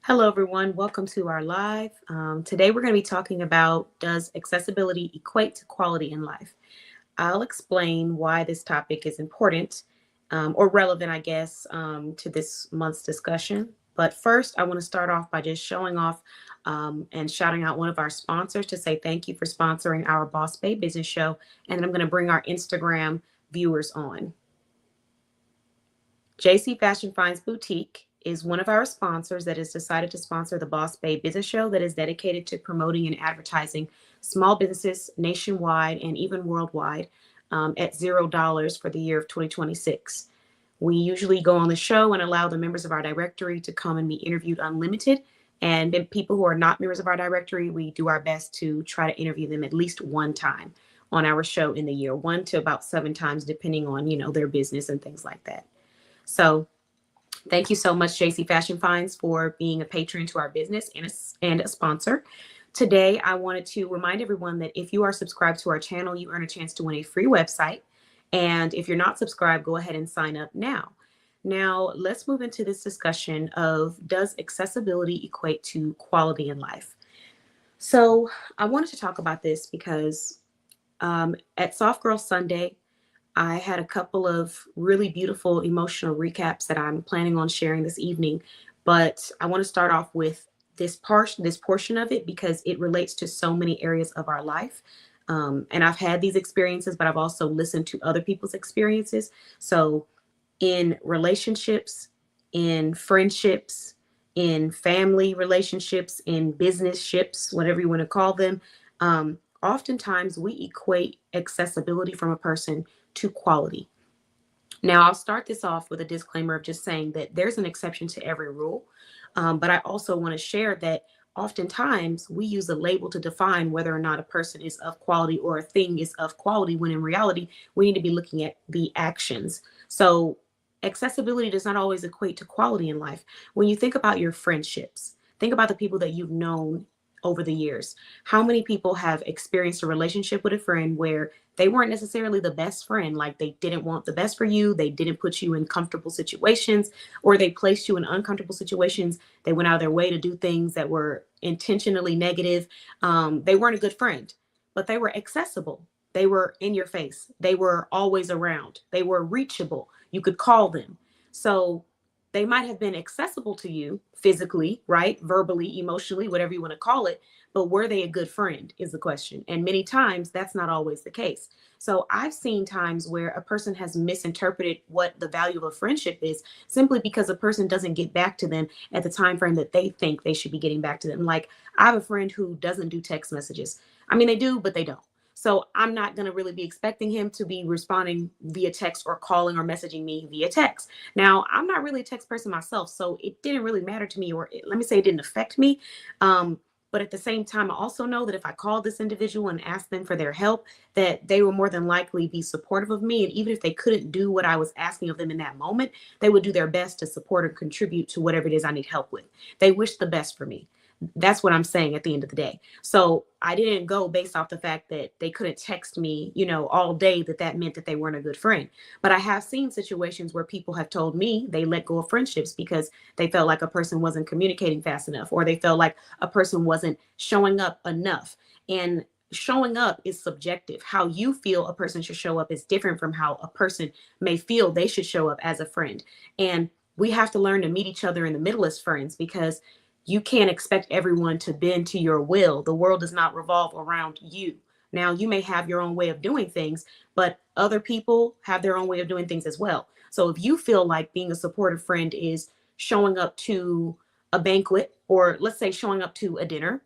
Hello, everyone. Welcome to our live. Today, we're going to be talking about, does accessibility equate to quality in life? I'll explain why this topic is important or relevant, I guess, to this month's discussion. But first, I want to start off by just showing off and shouting out one of our sponsors to say thank you for sponsoring our Boss Babe Business Show. And then I'm going to bring our Instagram viewers on. JC Fashion Finds Boutique is one of our sponsors that has decided to sponsor the Boss Babe Business Show that is dedicated to promoting and advertising small businesses nationwide and even worldwide at $0 for the year of 2026. We usually go on the show and allow the members of our directory to come and be interviewed unlimited. And then people who are not members of our directory, we do our best to try to interview them at least one time on our show in the year, one to about 7 times, depending on, their business and things like that. So thank you so much, JC Fashion Finds, for being a patron to our business and a sponsor. Today, I wanted to remind everyone that if you are subscribed to our channel, you earn a chance to win a free website. And if you're not subscribed, go ahead and sign up now. Now, let's move into this discussion of, does accessibility equate to quality in life? So I wanted to talk about this because at Soft Girl Sunday, I had a couple of really beautiful emotional recaps that I'm planning on sharing this evening, but I want to start off with this portion of it because it relates to so many areas of our life. And I've had these experiences, but I've also listened to other people's experiences. So in relationships, in friendships, in family relationships, in business ships, whatever you want to call them, oftentimes we equate accessibility from a person to quality. Now, I'll start this off with a disclaimer of just saying that there's an exception to every rule. But I also want to share that oftentimes we use a label to define whether or not a person is of quality or a thing is of quality, when in reality, we need to be looking at the actions. So accessibility does not always equate to quality in life. When you think about your friendships, think about the people that you've known over the years. How many people have experienced a relationship with a friend where they weren't necessarily the best friend? Like, they didn't want the best for you. They didn't put you in comfortable situations, or they placed you in uncomfortable situations. They went out of their way to do things that were intentionally negative. They weren't a good friend, but they were accessible. They were in your face. They were always around. They were reachable. You could call them. So they might have been accessible to you physically, right? Verbally, emotionally, whatever you want to call it. But were they a good friend is the question. And many times that's not always the case. So I've seen times where a person has misinterpreted what the value of a friendship is simply because a person doesn't get back to them at the time frame that they think they should be getting back to them. Like, I have a friend who doesn't do text messages. I mean, they do, but they don't. So I'm not going to really be expecting him to be responding via text or calling or messaging me via text. Now, I'm not really a text person myself, so it didn't really matter to me, or let me say it didn't affect me. But at the same time, I also know that if I called this individual and asked them for their help, that they will more than likely be supportive of me. And even if they couldn't do what I was asking of them in that moment, they would do their best to support or contribute to whatever it is I need help with. They wish the best for me. That's what I'm saying at the end of the day. So I didn't go based off the fact that they couldn't text me, all day, that meant that they weren't a good friend. But I have seen situations where people have told me they let go of friendships because they felt like a person wasn't communicating fast enough, or they felt like a person wasn't showing up enough. And showing up is subjective. How you feel a person should show up is different from how a person may feel they should show up as a friend. And we have to learn to meet each other in the middle as friends, because you can't expect everyone to bend to your will. The world does not revolve around you. Now, you may have your own way of doing things, but other people have their own way of doing things as well. So if you feel like being a supportive friend is showing up to a banquet, or let's say showing up to a dinner,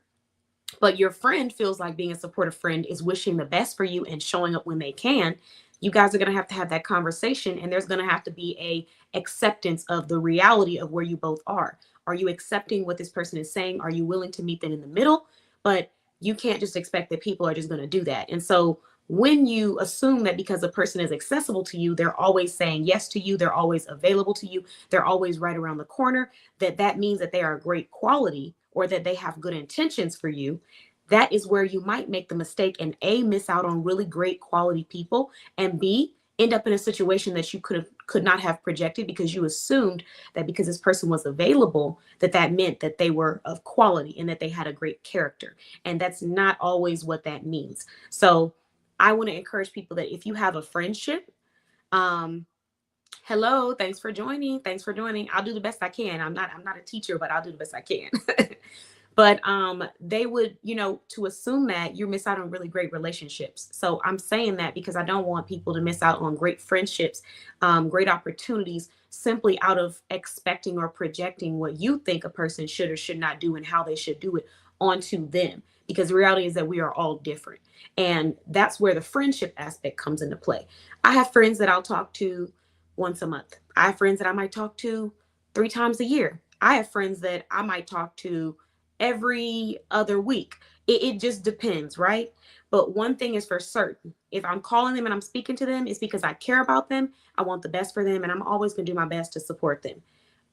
but your friend feels like being a supportive friend is wishing the best for you and showing up when they can, you guys are going to have that conversation, and there's going to have to be a acceptance of the reality of where you both are. Are you accepting what this person is saying? Are you willing to meet them in the middle? But you can't just expect that people are just going to do that. And so when you assume that because a person is accessible to you, they're always saying yes to you, they're always available to you, they're always right around the corner, that means that they are great quality, or that they have good intentions for you, that is where you might make the mistake and A, miss out on really great quality people, and B, end up in a situation that you could not have projected because you assumed that because this person was available, that meant that they were of quality and that they had a great character. And that's not always what that means. So I want to encourage people that if you have a friendship, um, hello, thanks for joining. Thanks for joining. I'll do the best I can. I'm not a teacher, but I'll do the best I can. But they would, to assume that you miss out on really great relationships. So I'm saying that because I don't want people to miss out on great friendships, great opportunities, simply out of expecting or projecting what you think a person should or should not do and how they should do it onto them. Because the reality is that we are all different. And that's where the friendship aspect comes into play. I have friends that I'll talk to once a month. I have friends that I might talk to 3 times a year. I have friends that I might talk to every other week. It just depends, right? But one thing is for certain, if I'm calling them and I'm speaking to them, it's because I care about them. I want the best for them, and I'm always going to do my best to support them.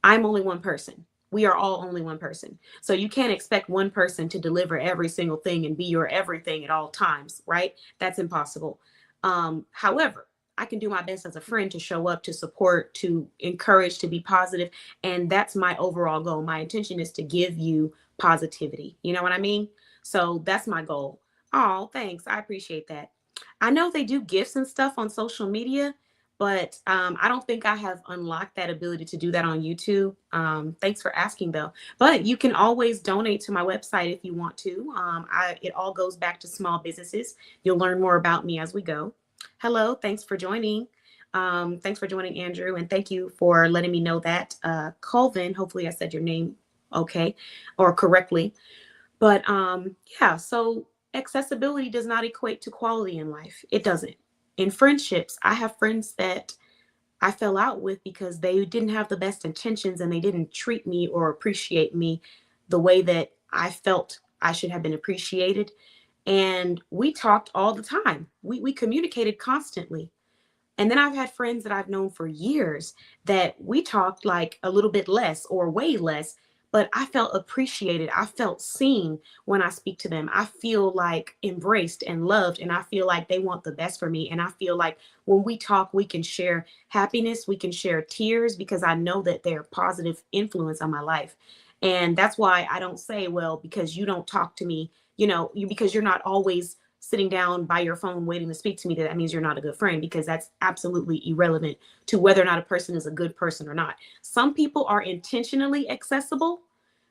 I'm only one person. We are all only one person. So you can't expect one person to deliver every single thing and be your everything at all times, right? That's impossible. However, I can do my best as a friend to show up, to support, to encourage, to be positive. And that's my overall goal. My intention is to give you positivity. You know what I mean? So that's my goal. Oh, thanks. I appreciate that. I know they do gifts and stuff on social media, but I don't think I have unlocked that ability to do that on YouTube. Thanks for asking, though. But you can always donate to my website if you want to. It all goes back to small businesses. You'll learn more about me as we go. Hello, thanks for joining. Thanks for joining, Andrew, and thank you for letting me know that. Colvin, hopefully I said your name okay or correctly. But yeah, so accessibility does not equate to quality in life. It doesn't. In friendships, I have friends that I fell out with because they didn't have the best intentions and they didn't treat me or appreciate me the way that I felt I should have been appreciated. And we talked all the time. We communicated constantly. And then I've had friends that I've known for years that we talked like a little bit less or way less, but I felt appreciated. I felt seen when I speak to them. I feel like embraced and loved, and I feel like they want the best for me. And I feel like when we talk, we can share happiness, we can share tears because I know that they're positive influence on my life. And that's why I don't say, well, because you don't talk to me, because you're not always sitting down by your phone waiting to speak to me, that means you're not a good friend, because that's absolutely irrelevant to whether or not a person is a good person or not. Some people are intentionally accessible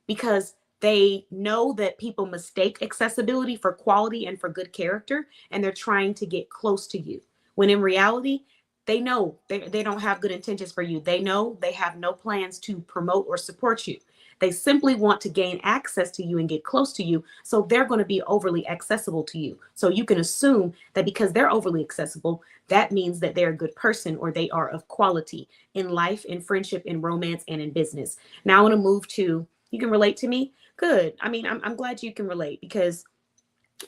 because they know that people mistake accessibility for quality and for good character, and they're trying to get close to you. When in reality, they know they don't have good intentions for you. They know they have no plans to promote or support you. They simply want to gain access to you and get close to you. So they're going to be overly accessible to you. So you can assume that because they're overly accessible, that means that they're a good person or they are of quality in life, in friendship, in romance, and in business. Now I want to move to, you can relate to me? Good. I mean, I'm glad you can relate, because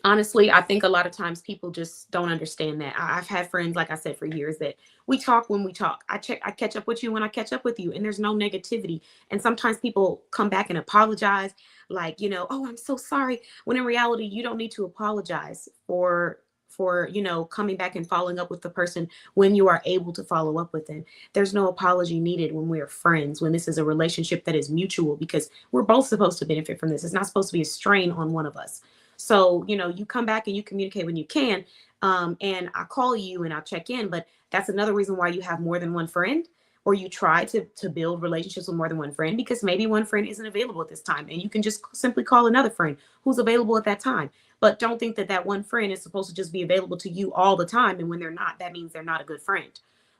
honestly, I think a lot of times people just don't understand that. Have had friends, like I said, for years, that we talk when we talk. I catch up with you when I catch up with you, and there's no negativity. And sometimes people come back and apologize, like, oh, I'm so sorry. When in reality, you don't need to apologize for coming back and following up with the person when you are able to follow up with them. There's no apology needed when we're friends, when this is a relationship that is mutual, because we're both supposed to benefit from this. It's not supposed to be a strain on one of us. So, you come back and you communicate when you can. And I call you and I'll check in, but that's another reason why you have more than one friend, or you try to build relationships with more than one friend, because maybe one friend isn't available at this time and you can just simply call another friend who's available at that time. But don't think that that one friend is supposed to just be available to you all the time. And when they're not, that means they're not a good friend.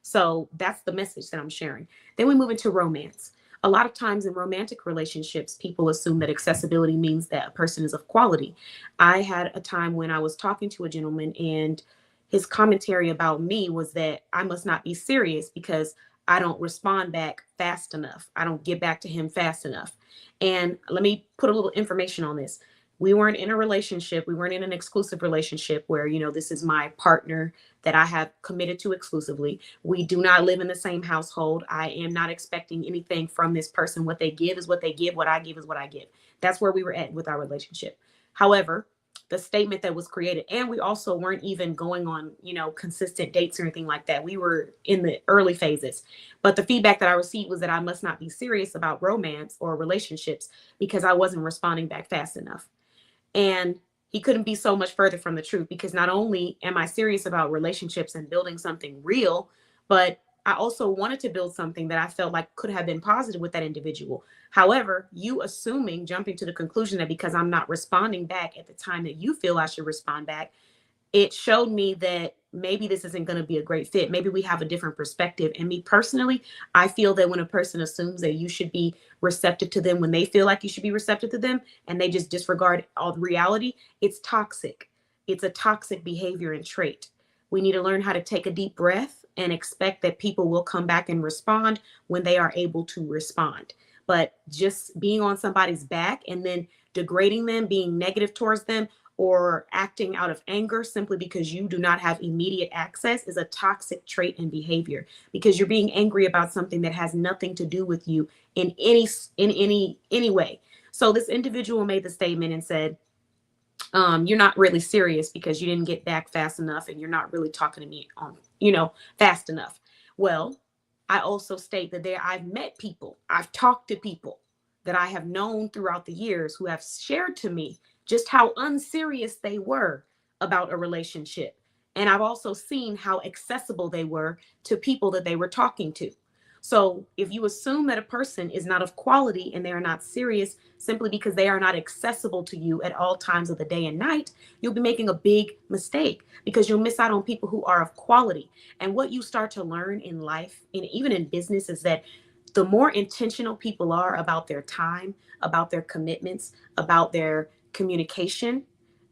So that's the message that I'm sharing. Then we move into romance. A lot of times in romantic relationships, people assume that accessibility means that a person is of quality. I had a time when I was talking to a gentleman, and his commentary about me was that I must not be serious because I don't respond back fast enough. I don't get back to him fast enough. And let me put a little information on this. We weren't in a relationship. We weren't in an exclusive relationship where, this is my partner that I have committed to exclusively. We do not live in the same household. I am not expecting anything from this person. What they give is what they give. What I give is what I give. That's where we were at with our relationship. However, the statement that was created. And we also weren't even going on, consistent dates or anything like that. We were in the early phases. But the feedback that I received was that I must not be serious about romance or relationships because I wasn't responding back fast enough. And he couldn't be so much further from the truth, because not only am I serious about relationships and building something real, but I also wanted to build something that I felt like could have been positive with that individual. However, you jumping to the conclusion that because I'm not responding back at the time that you feel I should respond back, it showed me that maybe this isn't going to be a great fit. Maybe we have a different perspective. And me personally, I feel that when a person assumes that you should be receptive to them when they feel like you should be receptive to them, and they just disregard all the reality, it's toxic. It's a toxic behavior and trait. We need to learn how to take a deep breath and expect that people will come back and respond when they are able to respond. But just being on somebody's back and then degrading them, being negative towards them, or acting out of anger simply because you do not have immediate access is a toxic trait and behavior, because you're being angry about something that has nothing to do with you in any way. So this individual made the statement and said, you're not really serious because you didn't get back fast enough, and you're not really talking to me fast enough. Well, I also state that I've met people, I've talked to people that I have known throughout the years who have shared to me just how unserious they were about a relationship. And I've also seen how accessible they were to people that they were talking to. So if you assume that a person is not of quality and they are not serious simply because they are not accessible to you at all times of the day and night, you'll be making a big mistake, because you'll miss out on people who are of quality. And what you start to learn in life, and even in business, is that the more intentional people are about their time, about their commitments, about their communication,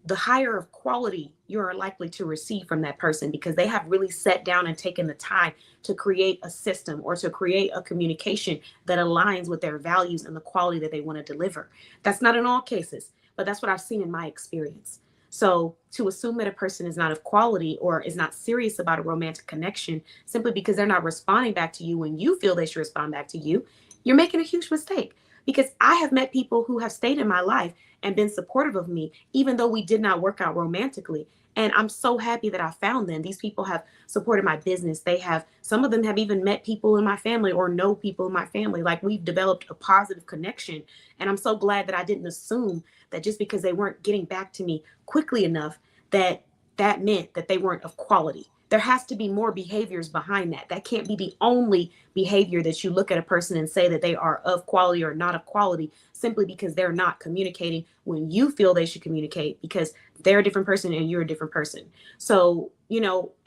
the higher of quality you are likely to receive from that person, because they have really sat down and taken the time to create a system or to create a communication that aligns with their values and the quality that they want to deliver. That's not in all cases, but that's what I've seen in my experience. So to assume that a person is not of quality or is not serious about a romantic connection simply because they're not responding back to you when you feel they should respond back to you, you're making a huge mistake. Because I have met people who have stayed in my life and been supportive of me, even though we did not work out romantically. And I'm so happy that I found them. These people have supported my business. Some of them have even met people in my family or know people in my family. Like, we've developed a positive connection. And I'm so glad that I didn't assume that just because they weren't getting back to me quickly enough, that meant that they weren't of quality. There has to be more behaviors behind that. That can't be the only behavior that you look at a person and say that they are of quality or not of quality simply because they're not communicating when you feel they should communicate, because they're a different person and you're a different person. So,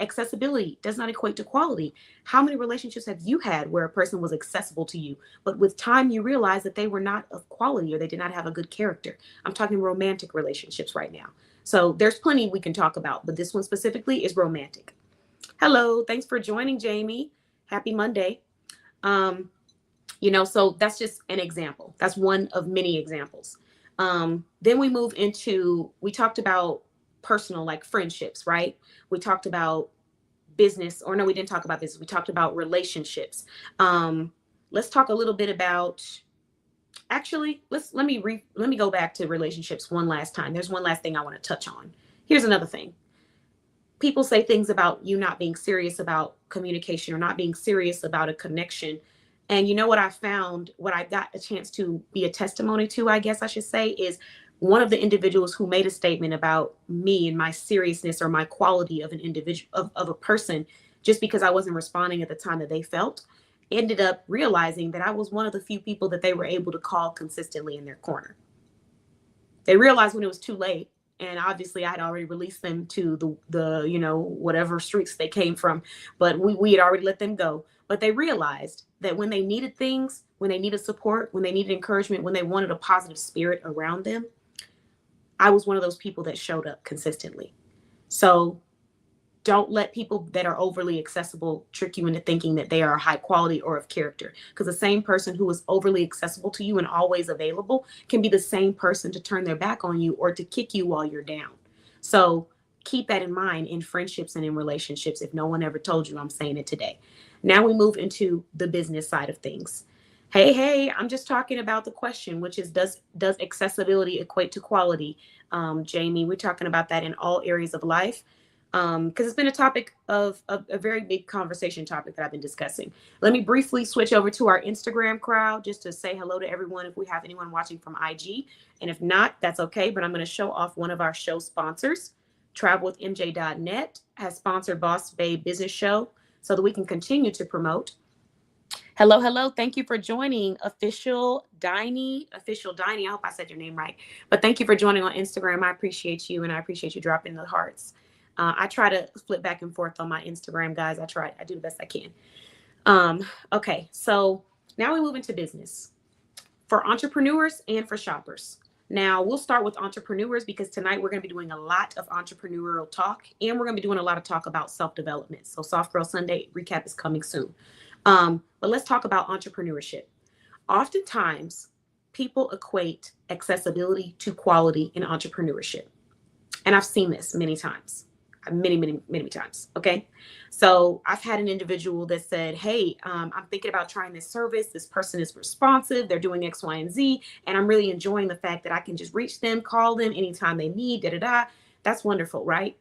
accessibility does not equate to quality. How many relationships have you had where a person was accessible to you, but with time you realize that they were not of quality or they did not have a good character? I'm talking romantic relationships right now. So there's plenty we can talk about, but this one specifically is romantic. Hello, thanks for joining, Jamie. Happy Monday. So that's just an example. That's one of many examples. Then we talked about personal, like friendships, right? We talked about business, or no, we didn't talk about this. We talked about relationships. Let's talk a little bit about, actually, let me go back to relationships one last time. There's one last thing I want to touch on. Here's another thing. People say things about you not being serious about communication or not being serious about a connection. And you know what I found, what I got a chance to be a testimony to, I guess I should say, is one of the individuals who made a statement about me and my seriousness or my quality of an individual, of a person, just because I wasn't responding at the time that they felt, ended up realizing that I was one of the few people that they were able to call consistently in their corner. They realized when it was too late. And obviously I had already released them to the whatever streets they came from, but we had already let them go. But they realized that when they needed things, when they needed support, when they needed encouragement, when they wanted a positive spirit around them, I was one of those people that showed up consistently. So don't let people that are overly accessible trick you into thinking that they are high quality or of character, because the same person who is overly accessible to you and always available can be the same person to turn their back on you or to kick you while you're down. So keep that in mind in friendships and in relationships. If no one ever told you, I'm saying it today. Now we move into the business side of things. Hey, I'm just talking about the question, which is does accessibility equate to quality? Jamie, we're talking about that in all areas of life. Because it's been a topic of a very big conversation topic that I've been discussing. Let me briefly switch over to our Instagram crowd just to say hello to everyone if we have anyone watching from IG. And if not, that's okay. But I'm going to show off one of our show sponsors. TravelWithMJ.net has sponsored Boss Babe Business Show so that we can continue to promote. Hello. Thank you for joining Official Diney. Official Diney. I hope I said your name right. But thank you for joining on Instagram. I appreciate you and I appreciate you dropping the hearts. I try to flip back and forth on my Instagram, guys. I do the best I can. Okay, so now we move into business for entrepreneurs and for shoppers. Now, we'll start with entrepreneurs because tonight we're going to be doing a lot of entrepreneurial talk and we're going to be doing a lot of talk about self development. So, Soft Girl Sunday recap is coming soon. But let's talk about entrepreneurship. Oftentimes, people equate accessibility to quality in entrepreneurship. And I've seen this many times, many times. Okay. So I've had an individual that said, hey, I'm thinking about trying this service. This person is responsive. They're doing X, Y, and Z. And I'm really enjoying the fact that I can just reach them, call them anytime they need, da, da, da. That's wonderful, right?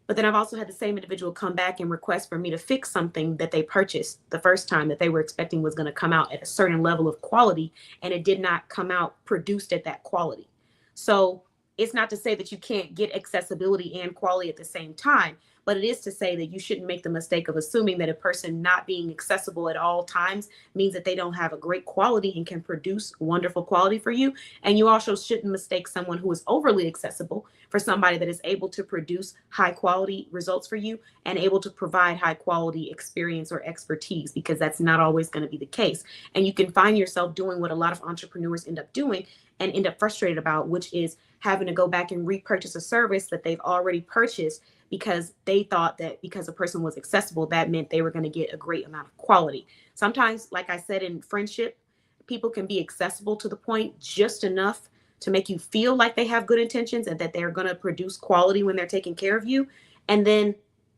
But then I've also had the same individual come back and request for me to fix something that they purchased the first time that they were expecting was going to come out at a certain level of quality, and it did not come out produced at that quality. So it's not to say that you can't get accessibility and quality at the same time, but it is to say that you shouldn't make the mistake of assuming that a person not being accessible at all times means that they don't have a great quality and can produce wonderful quality for you. And you also shouldn't mistake someone who is overly accessible for somebody that is able to produce high quality results for you and able to provide high quality experience or expertise, because that's not always going to be the case. And you can find yourself doing what a lot of entrepreneurs end up doing and end up frustrated about, which is having to go back and repurchase a service that they've already purchased because they thought that because a person was accessible, that meant they were going to get a great amount of quality. Sometimes, like I said, in friendship, people can be accessible to the point just enough to make you feel like they have good intentions and that they're going to produce quality when they're taking care of you. And then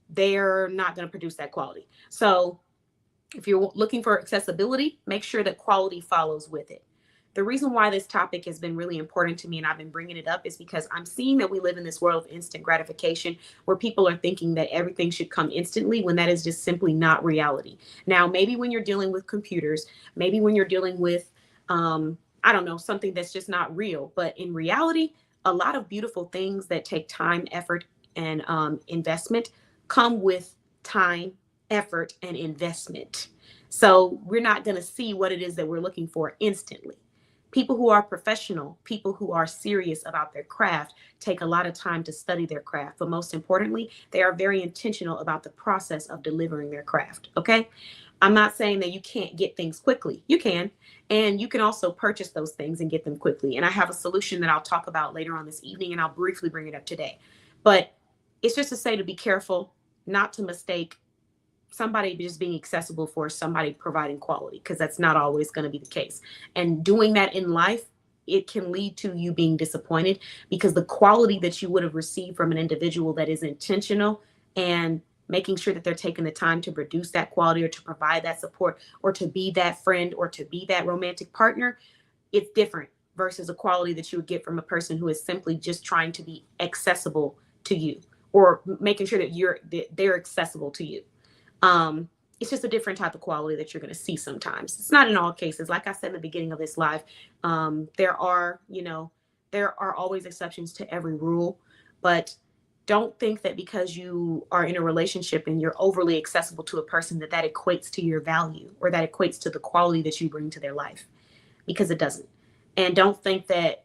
they're not going to produce that quality. So if you're looking for accessibility, make sure that quality follows with it. The reason why this topic has been really important to me and I've been bringing it up is because I'm seeing that we live in this world of instant gratification where people are thinking that everything should come instantly when that is just simply not reality. Now, maybe when you're dealing with computers, maybe when you're dealing with, I don't know, something that's just not real. But in reality, a lot of beautiful things that take time, effort, and investment come with time, effort, and investment. So we're not going to see what it is that we're looking for instantly. People who are professional, people who are serious about their craft, take a lot of time to study their craft. But most importantly, they are very intentional about the process of delivering their craft. Okay. I'm not saying that you can't get things quickly. You can. And you can also purchase those things and get them quickly. And I have a solution that I'll talk about later on this evening, and I'll briefly bring it up today. But it's just to say to be careful not to mistake somebody just being accessible for somebody providing quality, because that's not always going to be the case. And doing that in life, it can lead to you being disappointed because the quality that you would have received from an individual that is intentional and making sure that they're taking the time to produce that quality or to provide that support or to be that friend or to be that romantic partner, it's different versus a quality that you would get from a person who is simply just trying to be accessible to you or making sure that they're accessible to you. It's just a different type of quality that you're going to see sometimes. It's not in all cases. Like I said in the beginning of this live, there are, there are always exceptions to every rule, but don't think that because you are in a relationship and you're overly accessible to a person that equates to your value or that equates to the quality that you bring to their life, because it doesn't. And don't think that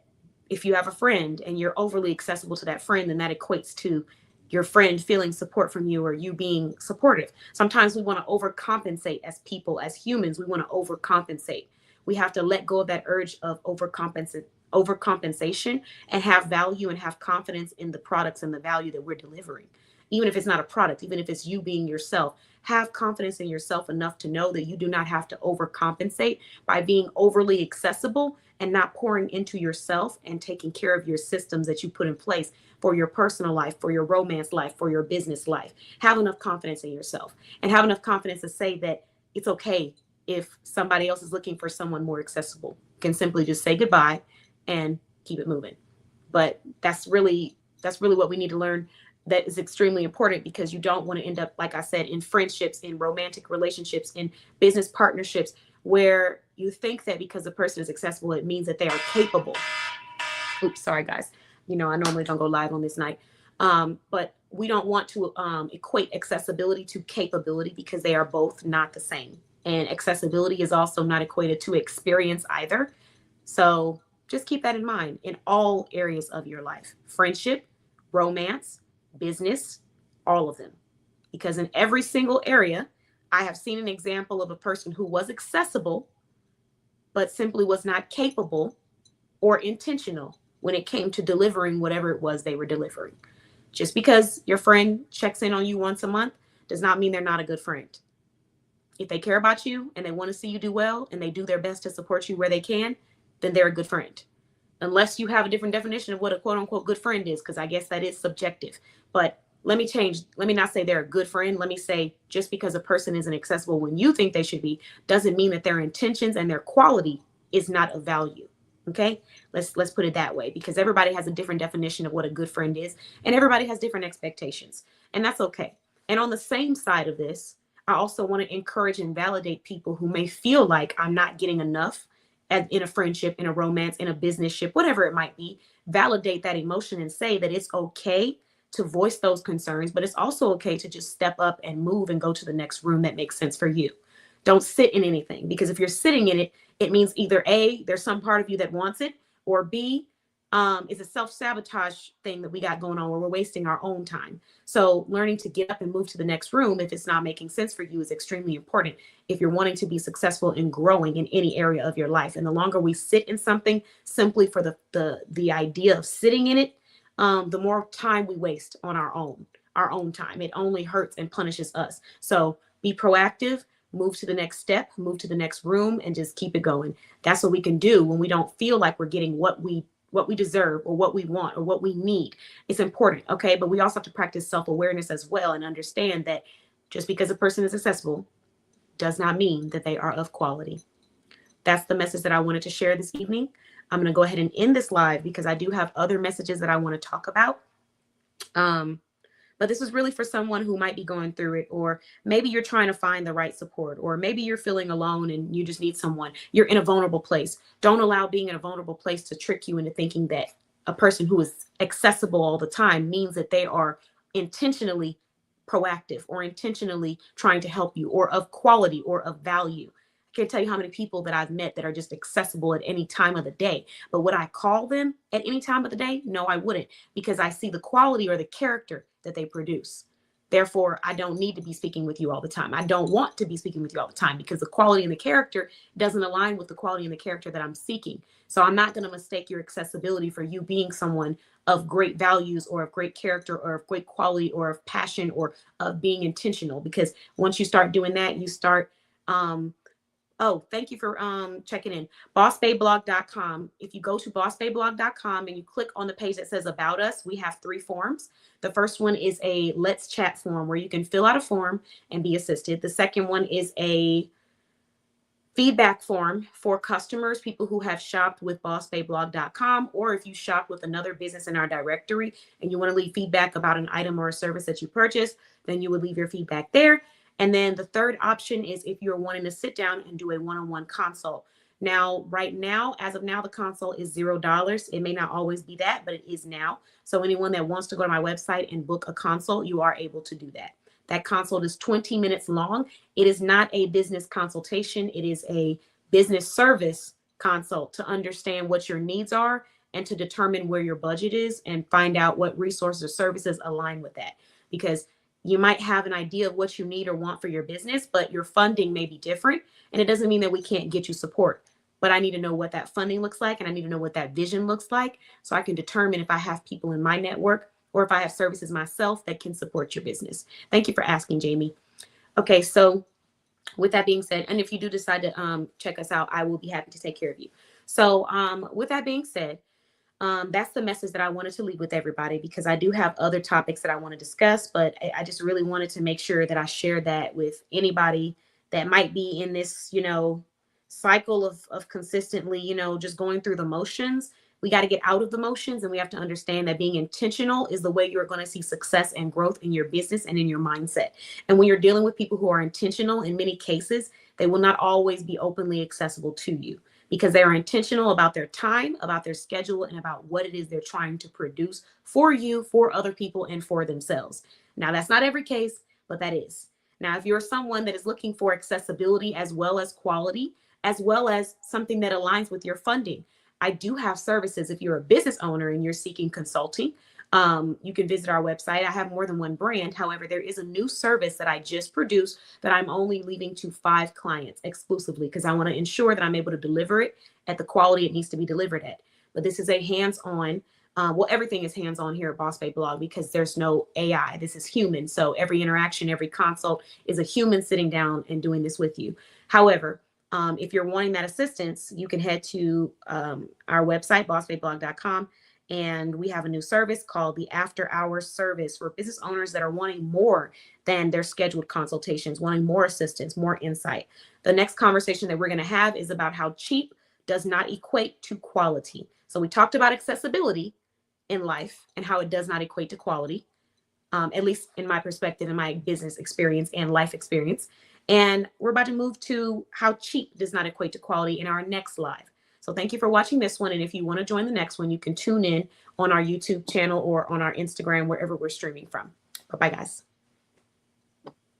if you have a friend and you're overly accessible to that friend, then that equates to your friend feeling support from you or you being supportive. Sometimes we want to overcompensate as people, as humans. We want to overcompensate. We have to let go of that urge of overcompensation and have value and have confidence in the products and the value that we're delivering. Even if it's not a product, even if it's you being yourself, have confidence in yourself enough to know that you do not have to overcompensate by being overly accessible and not pouring into yourself and taking care of your systems that you put in place for your personal life, for your romance life, for your business life. Have enough confidence in yourself and have enough confidence to say that it's okay if somebody else is looking for someone more accessible. You can simply just say goodbye and keep it moving. But that's really what we need to learn. That is extremely important, because you don't want to end up, like I said, in friendships, in romantic relationships, in business partnerships, where you think that because the person is accessible, it means that they are capable. Oops, sorry guys. I normally don't go live on this night. But we don't want to equate accessibility to capability, because they are both not the same. And accessibility is also not equated to experience either. So just keep that in mind in all areas of your life: friendship, romance, business, all of them. Because in every single area, I have seen an example of a person who was accessible, but simply was not capable or intentional when it came to delivering whatever it was they were delivering. Just because your friend checks in on you once a month does not mean they're not a good friend. If they care about you and they want to see you do well and they do their best to support you where they can, then they're a good friend. Unless you have a different definition of what a quote unquote good friend is, because I guess that is subjective. But let me not say they're a good friend. Let me say, just because a person isn't accessible when you think they should be, doesn't mean that their intentions and their quality is not of value. Okay, let's put it that way, because everybody has a different definition of what a good friend is, and everybody has different expectations, and that's okay. And on the same side of this, I also want to encourage and validate people who may feel like I'm not getting enough in a friendship, in a romance, in a business ship, whatever it might be. Validate that emotion and say that it's okay to voice those concerns, but it's also okay to just step up and move and go to the next room that makes sense for you. Don't sit in anything, because if you're sitting in it, it means either A, there's some part of you that wants it, or B, it's a self-sabotage thing that we got going on where we're wasting our own time. So learning to get up and move to the next room if it's not making sense for you is extremely important if you're wanting to be successful and growing in any area of your life. And the longer we sit in something simply for the idea of sitting in it, the more time we waste on our own time. It only hurts and punishes us. So be proactive, move to the next step, move to the next room, and just keep it going. That's what we can do when we don't feel like we're getting what we deserve or what we want or what we need. It's important, okay? But we also have to practice self-awareness as well, and understand that just because a person is accessible does not mean that they are of quality. That's the message that I wanted to share this evening. I'm going to go ahead and end this live because I do have other messages that I want to talk about. But this is really for someone who might be going through it, or maybe you're trying to find the right support, or maybe you're feeling alone and you just need someone. You're in a vulnerable place. Don't allow being in a vulnerable place to trick you into thinking that a person who is accessible all the time means that they are intentionally proactive or intentionally trying to help you, or of quality or of value. I can't tell you how many people that I've met that are just accessible at any time of the day. But would I call them at any time of the day? No, I wouldn't, because I see the quality or the character that they produce. Therefore, I don't need to be speaking with you all the time. I don't want to be speaking with you all the time, because the quality and the character doesn't align with the quality and the character that I'm seeking. So I'm not going to mistake your accessibility for you being someone of great values or of great character or of great quality or of passion or of being intentional. Because once you start doing that, you start oh, thank you for checking in. bossbayblog.com. If you go to bossbayblog.com and you click on the page that says About Us, we have 3 forms. The first one is a Let's Chat form where you can fill out a form and be assisted. The second one is a feedback form for customers, people who have shopped with bossbayblog.com, or if you shop with another business in our directory and you want to leave feedback about an item or a service that you purchased, then you would leave your feedback there. And then the third option is if you're wanting to sit down and do a one-on-one consult. Now, right now, as of now, the consult is $0. It may not always be that, but it is now. So anyone that wants to go to my website and book a consult, you are able to do that. That consult is 20 minutes long. It is not a business consultation. It is a business service consult to understand what your needs are and to determine where your budget is and find out what resources or services align with that. Because you might have an idea of what you need or want for your business, but your funding may be different. And it doesn't mean that we can't get you support. But I need to know what that funding looks like, and I need to know what that vision looks like, so I can determine if I have people in my network or if I have services myself that can support your business. Thank you for asking, Jamie. Okay, so with that being said, and if you do decide to check us out, I will be happy to take care of you. So with that being said, that's the message that I wanted to leave with everybody, because I do have other topics that I want to discuss, but I just really wanted to make sure that I share that with anybody that might be in this, cycle of consistently, just going through the motions. We got to get out of the motions, and we have to understand that being intentional is the way you're going to see success and growth in your business and in your mindset. And when you're dealing with people who are intentional, in many cases, they will not always be openly accessible to you because they are intentional about their time, about their schedule, and about what it is they're trying to produce for you, for other people, and for themselves. Now, that's not every case, but that is. Now, if you're someone that is looking for accessibility as well as quality, as well as something that aligns with your funding, I do have services. If you're a business owner and you're seeking consulting, you can visit our website. I have more than one brand. However, there is a new service that I just produced that I'm only leaving to 5 clients exclusively because I want to ensure that I'm able to deliver it at the quality it needs to be delivered at. But this is a hands-on, well, everything is hands-on here at Boss Babe Blog because there's no AI. This is human. So every interaction, every consult is a human sitting down and doing this with you. However, if you're wanting that assistance, you can head to our website, bossbabeblog.com. And we have a new service called the After Hours Service for business owners that are wanting more than their scheduled consultations, wanting more assistance, more insight. The next conversation that we're going to have is about how cheap does not equate to quality. So we talked about accessibility in life and how it does not equate to quality, at least in my perspective, in my business experience and life experience. And we're about to move to how cheap does not equate to quality in our next live. So thank you for watching this one. And if you want to join the next one, you can tune in on our YouTube channel or on our Instagram, wherever we're streaming from. Bye-bye, guys.